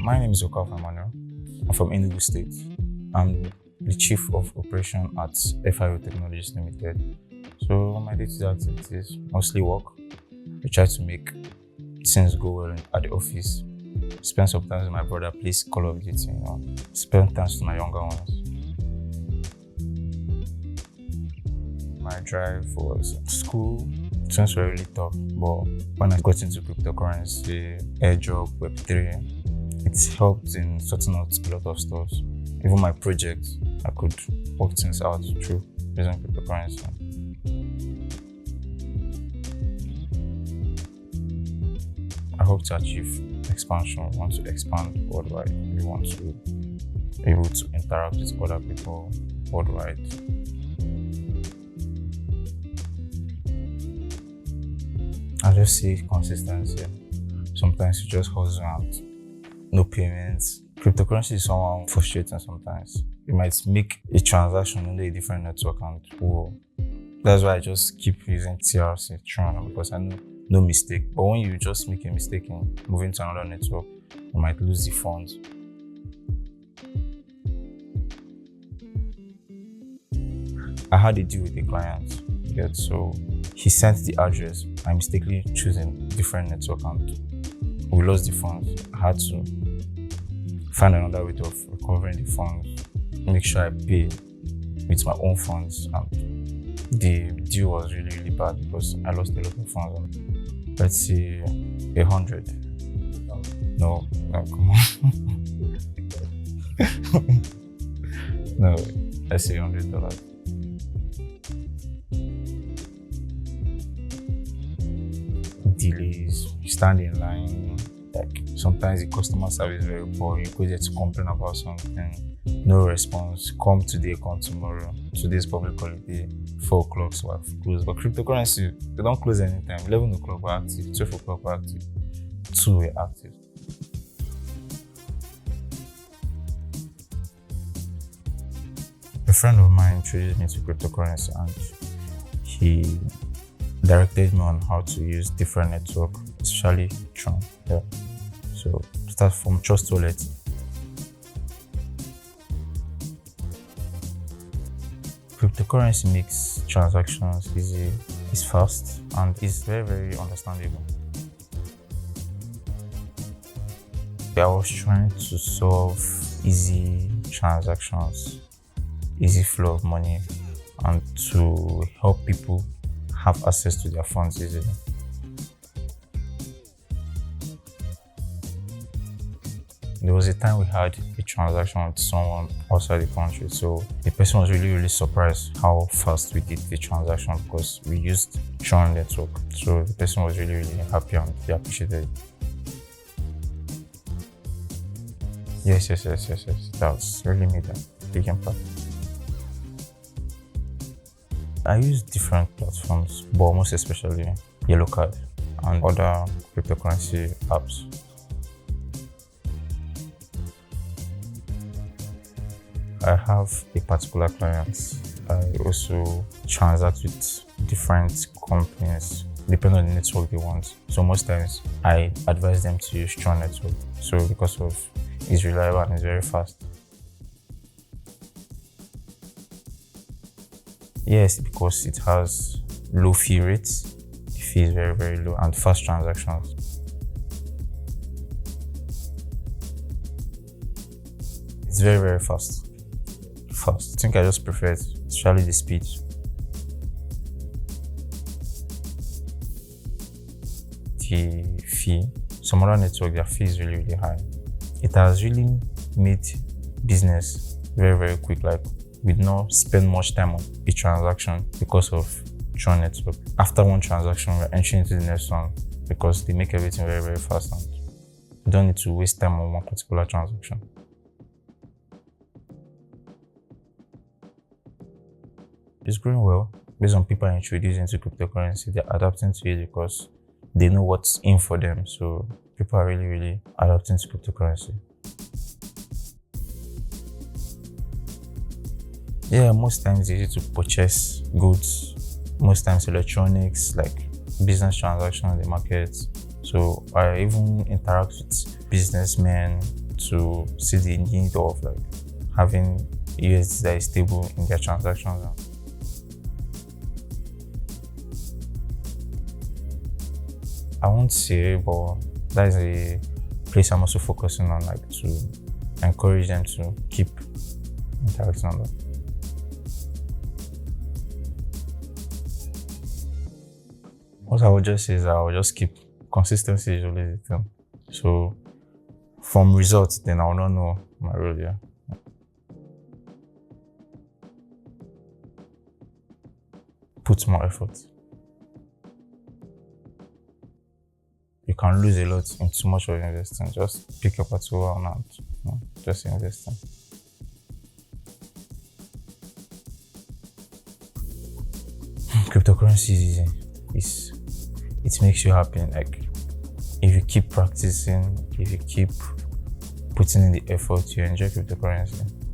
My name is Okafor Emmanuel. I'm from Enugu State. I'm the Chief of Operation at FIO Technologies Limited. So my day-to-day activities mostly work. We try to make things go well at the office. Spend some time with my brother, plays Call of Duty, Spend time with my younger ones. My drive was school. Things were really tough, but when I got into cryptocurrency, airdrop, Web3, it helped in sorting out a lot of stuff. Even my project, I could work things out through using cryptocurrency. I hope to achieve expansion. We want to expand worldwide. We want to be able to interact with other people worldwide. I just see consistency. Sometimes you just hustle and no payments. Cryptocurrency is somehow frustrating sometimes. You might make a transaction on a different network and that's why I just keep using TRON because I know no mistake. But when you just make a mistake in moving to another network, you might lose the funds. I had a deal with a client. So he sent the address. I mistakenly choosing a different network and we lost the funds. I had to find another way of recovering the funds, make sure I pay with my own funds, and the deal was really, really bad because I lost a lot of funds. Let's say 100. No, come on. No, let's say $100. Delays, you stand in line, like sometimes the customer service is very poor. You go there to complain about something, no response. Come today, come tomorrow. Today's public holiday, 4 o'clock, so I've closed. But cryptocurrency, they don't close anytime. 11 o'clock we're active, 12 o'clock we're active, 2 we're active. A friend of mine introduced me to cryptocurrency and he directed me on how to use different networks, especially TRON. Yeah. So start from Trust Wallet. Cryptocurrency makes transactions easy, it's fast, and it's very, very understandable. I was trying to solve easy transactions, easy flow of money, and to help people have access to their funds easily. There was a time we had a transaction with someone outside the country, so the person was really, really surprised how fast we did the transaction because we used TRON network. So the person was really, really happy and they appreciated it. Yes. That's really made a big impact. I use different platforms, but most especially Yellow Card and other cryptocurrency apps. I have a particular client. I also transact with different companies depending on the network they want. So most times I advise them to use TRON network. So because of it's reliable and it's very fast. Yes, because it has low fee rates. The fee is very, very low and fast transactions. It's very, very fast. I think I just prefer it, especially the speed. The fee, some other network, their fee is really, really high. It has really made business very, very quick. Like, we did not spend much time on a transaction because of TRON network. After one transaction, we're entering into the next one because they make everything very, very fast and you don't need to waste time on one particular transaction. It's growing well. Based on people introducing into cryptocurrency, they're adapting to it because they know what's in for them. So people are really, really adapting to cryptocurrency. Yeah, most times it's easy to purchase goods, most times electronics, like business transactions in the market. So I even interact with businessmen, to see the need of like having USD that is stable in their transactions. I won't say, but that is a place I'm also focusing on, like to encourage them to keep interacting on that. What I would just say is I will just keep consistency is always the thing. So from results, then I will not know my role. Yeah. Put more effort. You can lose a lot in too much of investing. Just pick up a tool and just investing. Cryptocurrency is it makes you happy. Like if you keep practicing, if you keep putting in the effort, you enjoy cryptocurrency.